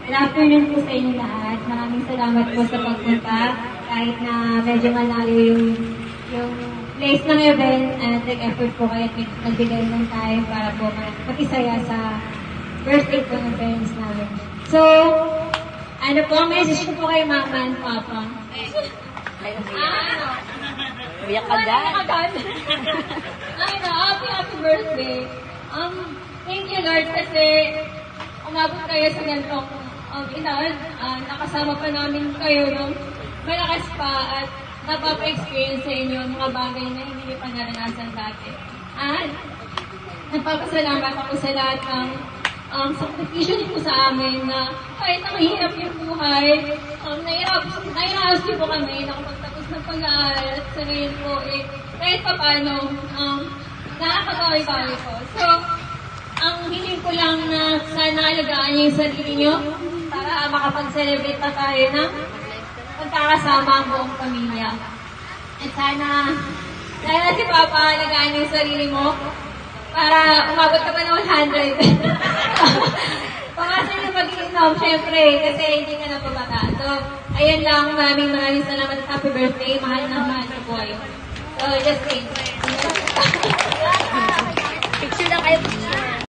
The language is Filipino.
Good afternoon po sa inyo lahat. Maraming salamat po sa pagpunta. Kahit na medyo malayo yung place ng event, nag-effort po kayo at nagbigay ng time para po makisaya sa birthday po ng parents namin. So, ano po, message ko po kay Mama and Papa. Umiyak ka dyan. Happy birthday. Thank you Lord kasi umabot kayo sa ganitong edad. Nakasama pa namin kayo ng malakas pa at napapa-experience sa inyo mga bagay na hindi pa naranasan dati. At nagpapasalamat ako sa lahat ng sakripisyo niyo po sa amin na kahit na mahirap yung buhay, nahiraos niyo po kami nakapagtapos ng pag-aaral at sa ngayon po kahit pa paano nakakagawi-gawi po. So, ang hiling ko lang na sana alagaan niyo yung sarili niyo para makapag-celebrate pa tayo ng pagkakasama ang buong pamilya. At sana si Papa alagaan niyo yung sarili mo para umabot ka pa ng 100. Pangasan yung mag-iinom, syempre, kasi hindi ka na pabata. So, ayan lang, maraming salamat at happy birthday. Mahal na mahal ko po kayo. So, just thank you. Picture lang kayo.